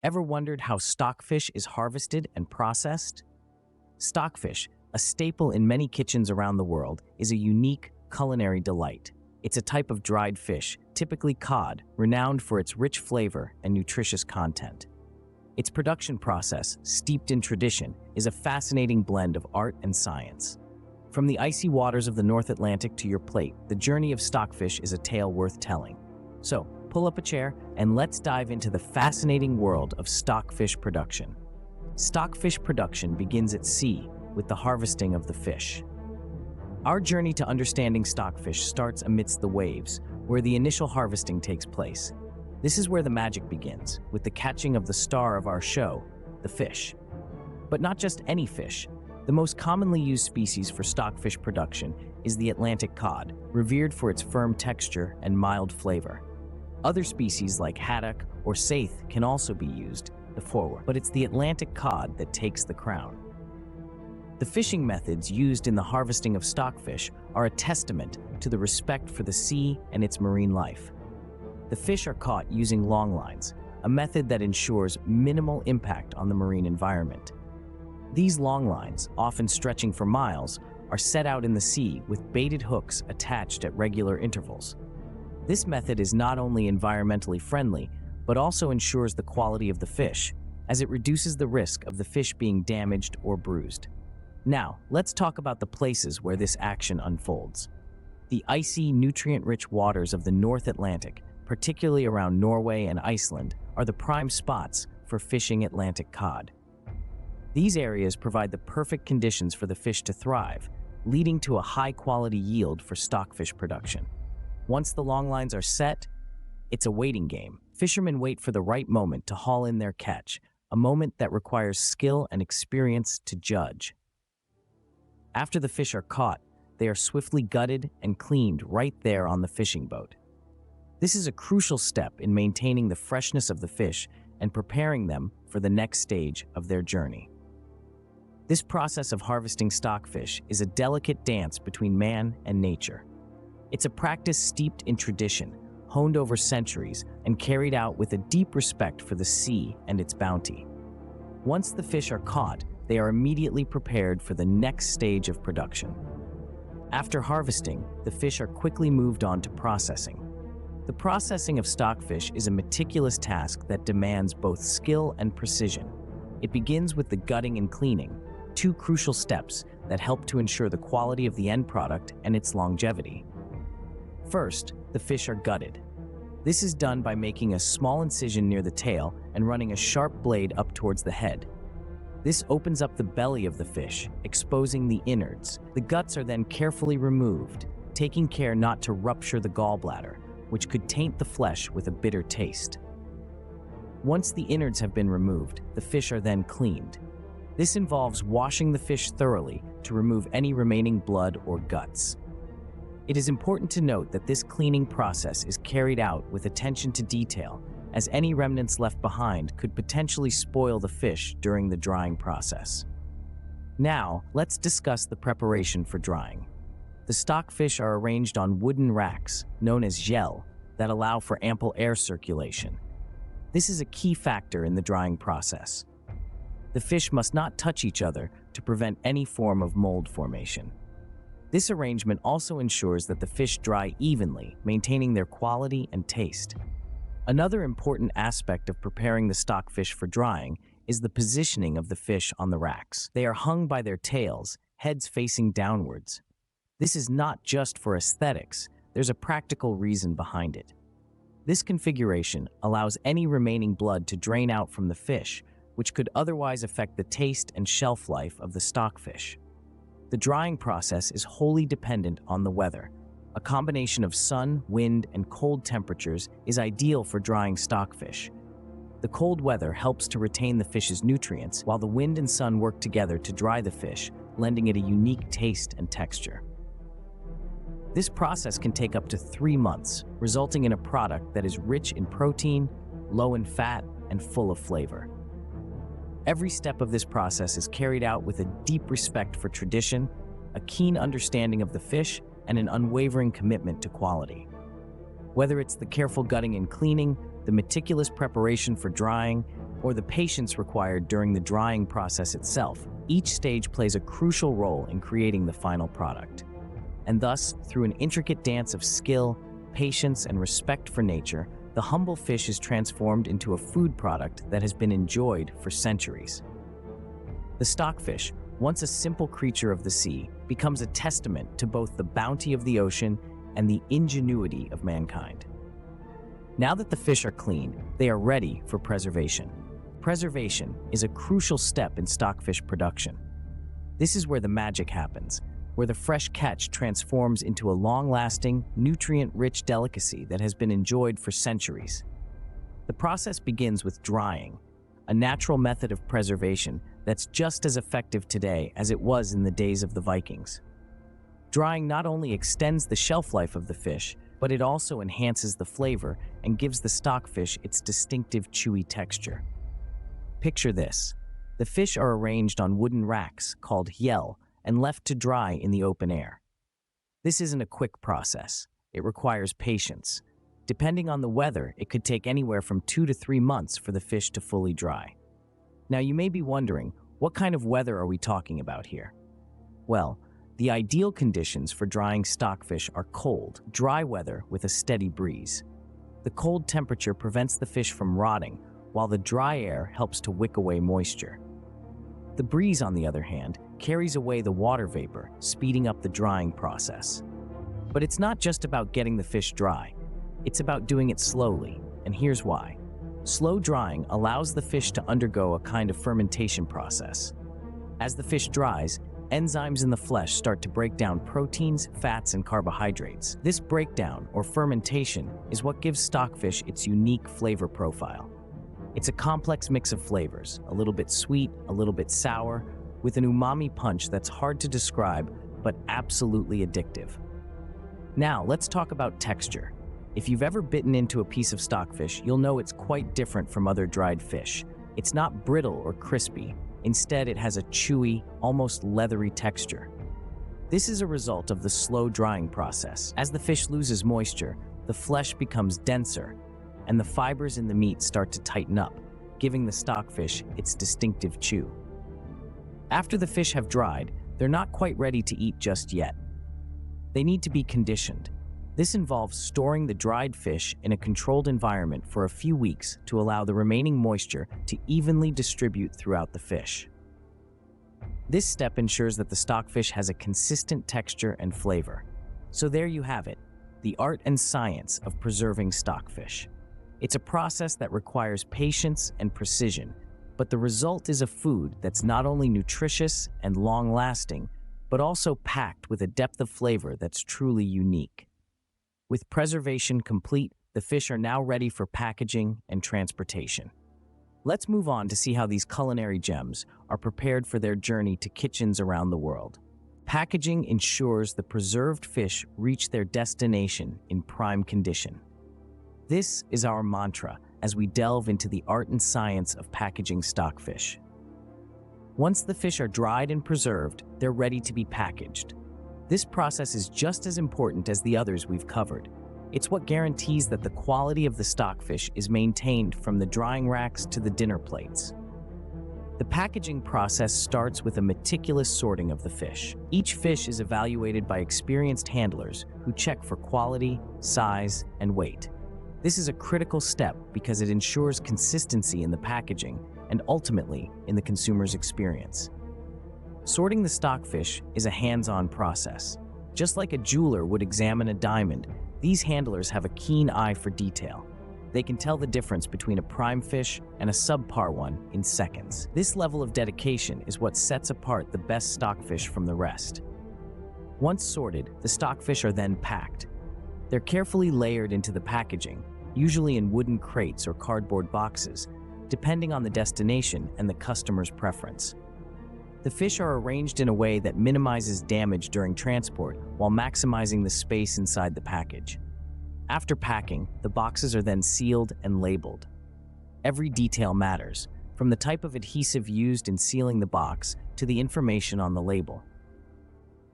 Ever wondered how stockfish is harvested and processed? Stockfish, a staple in many kitchens around the world, is a unique culinary delight. It's a type of dried fish, typically cod, renowned for its rich flavor and nutritious content. Its production process, steeped in tradition, is a fascinating blend of art and science. From the icy waters of the North Atlantic to your plate, the journey of stockfish is a tale worth telling. So, pull up a chair and let's dive into the fascinating world of stockfish production. Stockfish production begins at sea with the harvesting of the fish. Our journey to understanding stockfish starts amidst the waves, where the initial harvesting takes place. This is where the magic begins, with the catching of the star of our show, the fish. But not just any fish. The most commonly used species for stockfish production is the Atlantic cod, revered for its firm texture and mild flavor. Other species like haddock or saithe can also be used, but it's the Atlantic cod that takes the crown. The fishing methods used in the harvesting of stockfish are a testament to the respect for the sea and its marine life. The fish are caught using long lines, a method that ensures minimal impact on the marine environment. These long lines, often stretching for miles, are set out in the sea with baited hooks attached at regular intervals. This method is not only environmentally friendly, but also ensures the quality of the fish, as it reduces the risk of the fish being damaged or bruised. Now, let's talk about the places where this action unfolds. The icy, nutrient-rich waters of the North Atlantic, particularly around Norway and Iceland, are the prime spots for fishing Atlantic cod. These areas provide the perfect conditions for the fish to thrive, leading to a high-quality yield for stockfish production. Once the long lines are set, it's a waiting game. Fishermen wait for the right moment to haul in their catch, a moment that requires skill and experience to judge. After the fish are caught, they are swiftly gutted and cleaned right there on the fishing boat. This is a crucial step in maintaining the freshness of the fish and preparing them for the next stage of their journey. This process of harvesting stockfish is a delicate dance between man and nature. It's a practice steeped in tradition, honed over centuries, and carried out with a deep respect for the sea and its bounty. Once the fish are caught, they are immediately prepared for the next stage of production. After harvesting, the fish are quickly moved on to processing. The processing of stockfish is a meticulous task that demands both skill and precision. It begins with the gutting and cleaning, two crucial steps that help to ensure the quality of the end product and its longevity. First, the fish are gutted. This is done by making a small incision near the tail and running a sharp blade up towards the head. This opens up the belly of the fish, exposing the innards. The guts are then carefully removed, taking care not to rupture the gallbladder, which could taint the flesh with a bitter taste. Once the innards have been removed, the fish are then cleaned. This involves washing the fish thoroughly to remove any remaining blood or guts. It is important to note that this cleaning process is carried out with attention to detail, as any remnants left behind could potentially spoil the fish during the drying process. Now, let's discuss the preparation for drying. The stockfish are arranged on wooden racks, known as gjell, that allow for ample air circulation. This is a key factor in the drying process. The fish must not touch each other to prevent any form of mold formation. This arrangement also ensures that the fish dry evenly, maintaining their quality and taste. Another important aspect of preparing the stockfish for drying is the positioning of the fish on the racks. They are hung by their tails, heads facing downwards. This is not just for aesthetics, there's a practical reason behind it. This configuration allows any remaining blood to drain out from the fish, which could otherwise affect the taste and shelf life of the stockfish. The drying process is wholly dependent on the weather. A combination of sun, wind, and cold temperatures is ideal for drying stockfish. The cold weather helps to retain the fish's nutrients, while the wind and sun work together to dry the fish, lending it a unique taste and texture. This process can take up to 3 months, resulting in a product that is rich in protein, low in fat, and full of flavor. Every step of this process is carried out with a deep respect for tradition, a keen understanding of the fish, and an unwavering commitment to quality. Whether it's the careful gutting and cleaning, the meticulous preparation for drying, or the patience required during the drying process itself, each stage plays a crucial role in creating the final product. And thus, through an intricate dance of skill, patience, and respect for nature, the humble fish is transformed into a food product that has been enjoyed for centuries. The stockfish, once a simple creature of the sea, becomes a testament to both the bounty of the ocean and the ingenuity of mankind. Now that the fish are clean, they are ready for preservation. Preservation is a crucial step in stockfish production. This is where the magic happens, where the fresh catch transforms into a long-lasting, nutrient-rich delicacy that has been enjoyed for centuries. The process begins with drying, a natural method of preservation that's just as effective today as it was in the days of the Vikings. Drying not only extends the shelf life of the fish, but it also enhances the flavor and gives the stockfish its distinctive chewy texture. Picture this. The fish are arranged on wooden racks called hjell and left to dry in the open air. This isn't a quick process. It requires patience. Depending on the weather, it could take anywhere from 2 to 3 months for the fish to fully dry. Now you may be wondering, what kind of weather are we talking about here? Well, the ideal conditions for drying stockfish are cold, dry weather with a steady breeze. The cold temperature prevents the fish from rotting, while the dry air helps to wick away moisture. The breeze, on the other hand, carries away the water vapor, speeding up the drying process. But it's not just about getting the fish dry. It's about doing it slowly, and here's why. Slow drying allows the fish to undergo a kind of fermentation process. As the fish dries, enzymes in the flesh start to break down proteins, fats, and carbohydrates. This breakdown, or fermentation, is what gives stockfish its unique flavor profile. It's a complex mix of flavors, a little bit sweet, a little bit sour, with an umami punch that's hard to describe, but absolutely addictive. Now, let's talk about texture. If you've ever bitten into a piece of stockfish, you'll know it's quite different from other dried fish. It's not brittle or crispy. Instead, it has a chewy, almost leathery texture. This is a result of the slow drying process. As the fish loses moisture, the flesh becomes denser, and the fibers in the meat start to tighten up, giving the stockfish its distinctive chew. After the fish have dried, they're not quite ready to eat just yet. They need to be conditioned. This involves storing the dried fish in a controlled environment for a few weeks to allow the remaining moisture to evenly distribute throughout the fish. This step ensures that the stockfish has a consistent texture and flavor. So there you have it, the art and science of preserving stockfish. It's a process that requires patience and precision, but the result is a food that's not only nutritious and long-lasting, but also packed with a depth of flavor that's truly unique. With preservation complete, the fish are now ready for packaging and transportation. Let's move on to see how these culinary gems are prepared for their journey to kitchens around the world. Packaging ensures the preserved fish reach their destination in prime condition. This is our mantra as we delve into the art and science of packaging stockfish. Once the fish are dried and preserved, they're ready to be packaged. This process is just as important as the others we've covered. It's what guarantees that the quality of the stockfish is maintained from the drying racks to the dinner plates. The packaging process starts with a meticulous sorting of the fish. Each fish is evaluated by experienced handlers who check for quality, size, and weight. This is a critical step because it ensures consistency in the packaging and ultimately in the consumer's experience. Sorting the stockfish is a hands-on process. Just like a jeweler would examine a diamond, these handlers have a keen eye for detail. They can tell the difference between a prime fish and a subpar one in seconds. This level of dedication is what sets apart the best stockfish from the rest. Once sorted, the stockfish are then packed. They're carefully layered into the packaging, usually in wooden crates or cardboard boxes, depending on the destination and the customer's preference. The fish are arranged in a way that minimizes damage during transport while maximizing the space inside the package. After packing, the boxes are then sealed and labeled. Every detail matters, from the type of adhesive used in sealing the box to the information on the label.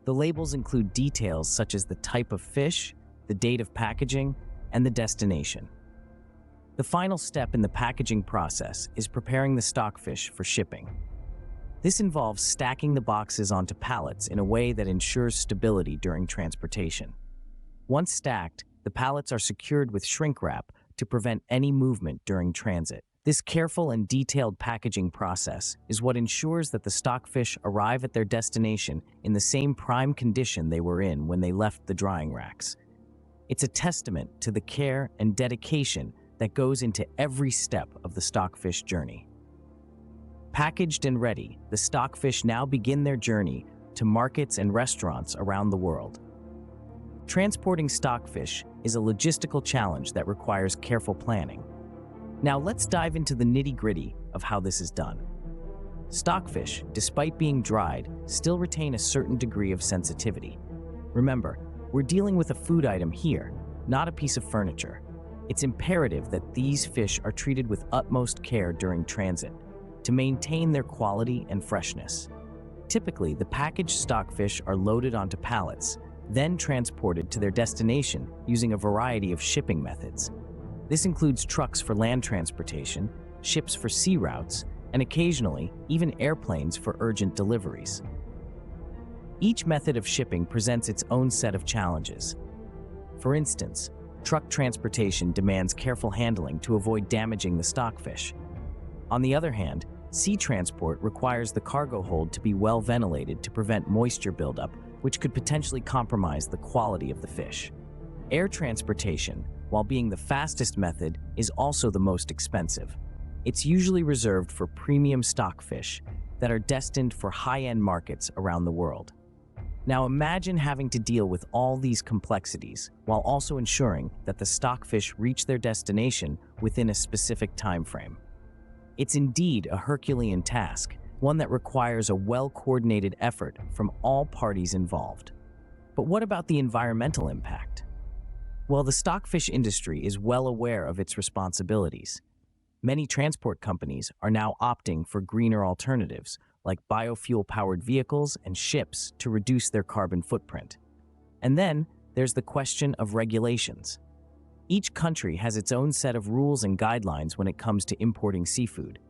The labels include details such as the type of fish, the date of packaging, and the destination. The final step in the packaging process is preparing the stockfish for shipping. This involves stacking the boxes onto pallets in a way that ensures stability during transportation. Once stacked, the pallets are secured with shrink wrap to prevent any movement during transit. This careful and detailed packaging process is what ensures that the stockfish arrive at their destination in the same prime condition they were in when they left the drying racks. It's a testament to the care and dedication that goes into every step of the stockfish journey. Packaged and ready, the stockfish now begin their journey to markets and restaurants around the world. Transporting stockfish is a logistical challenge that requires careful planning. Now let's dive into the nitty-gritty of how this is done. Stockfish, despite being dried, still retain a certain degree of sensitivity. Remember, we're dealing with a food item here, not a piece of furniture. It's imperative that these fish are treated with utmost care during transit to maintain their quality and freshness. Typically, the packaged stockfish are loaded onto pallets, then transported to their destination using a variety of shipping methods. This includes trucks for land transportation, ships for sea routes, and occasionally, even airplanes for urgent deliveries. Each method of shipping presents its own set of challenges. For instance, truck transportation demands careful handling to avoid damaging the stockfish. On the other hand, sea transport requires the cargo hold to be well ventilated to prevent moisture buildup, which could potentially compromise the quality of the fish. Air transportation, while being the fastest method, is also the most expensive. It's usually reserved for premium stockfish that are destined for high-end markets around the world. Now imagine having to deal with all these complexities while also ensuring that the stockfish reach their destination within a specific time frame. It's indeed a Herculean task, one that requires a well-coordinated effort from all parties involved. But what about the environmental impact? Well, the stockfish industry is well aware of its responsibilities. Many transport companies are now opting for greener alternatives, like biofuel-powered vehicles and ships, to reduce their carbon footprint. And then there's the question of regulations. Each country has its own set of rules and guidelines when it comes to importing seafood.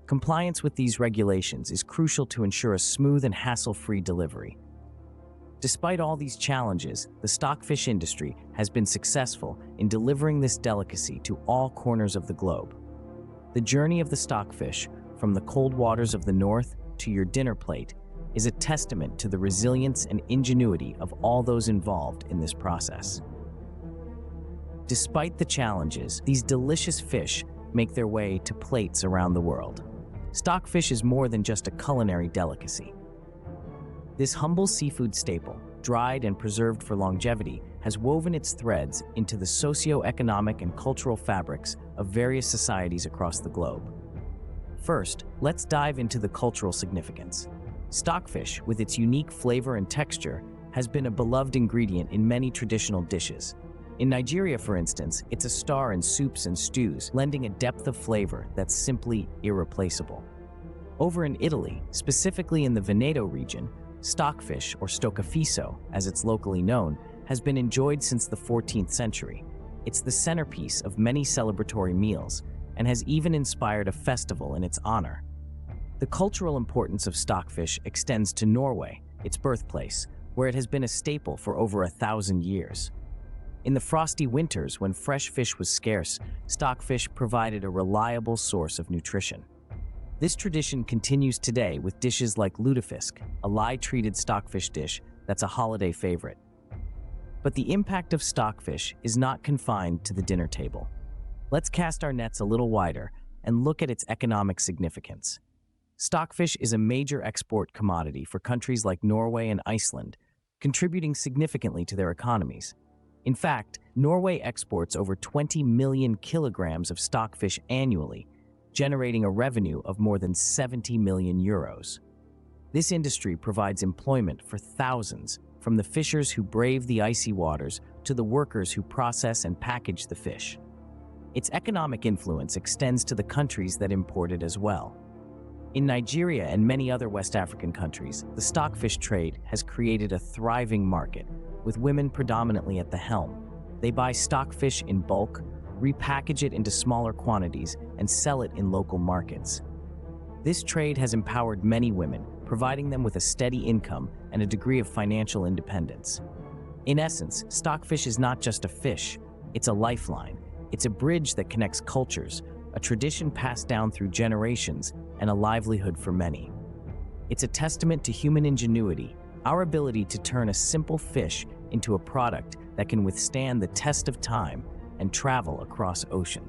Compliance with these regulations is crucial to ensure a smooth and hassle-free delivery. Despite all these challenges, the stockfish industry has been successful in delivering this delicacy to all corners of the globe. The journey of the stockfish, from the cold waters of the north to your dinner plate, is a testament to the resilience and ingenuity of all those involved in this process. Despite the challenges, these delicious fish make their way to plates around the world. Stockfish is more than just a culinary delicacy. This humble seafood staple, dried and preserved for longevity, has woven its threads into the socio-economic and cultural fabrics of various societies across the globe. First, let's dive into the cultural significance. Stockfish, with its unique flavor and texture, has been a beloved ingredient in many traditional dishes. In Nigeria, for instance, it's a star in soups and stews, lending a depth of flavor that's simply irreplaceable. Over in Italy, specifically in the Veneto region, stockfish, or stoccafisso, as it's locally known, has been enjoyed since the 14th century. It's the centerpiece of many celebratory meals, and has even inspired a festival in its honor. The cultural importance of stockfish extends to Norway, its birthplace, where it has been a staple for over 1,000 years. In the frosty winters, when fresh fish was scarce, stockfish provided a reliable source of nutrition. This tradition continues today with dishes like lutefisk, a lye-treated stockfish dish that's a holiday favorite. But the impact of stockfish is not confined to the dinner table. Let's cast our nets a little wider and look at its economic significance. Stockfish is a major export commodity for countries like Norway and Iceland, contributing significantly to their economies. In fact, Norway exports over 20 million kilograms of stockfish annually, generating a revenue of more than 70 million euros. This industry provides employment for thousands, from the fishers who brave the icy waters to the workers who process and package the fish. Its economic influence extends to the countries that import it as well. In Nigeria and many other West African countries, the stockfish trade has created a thriving market, with women predominantly at the helm. They buy stockfish in bulk, repackage it into smaller quantities, and sell it in local markets. This trade has empowered many women, providing them with a steady income and a degree of financial independence. In essence, stockfish is not just a fish, it's a lifeline. It's a bridge that connects cultures, a tradition passed down through generations, and a livelihood for many. It's a testament to human ingenuity, our ability to turn a simple fish into a product that can withstand the test of time and travel across oceans.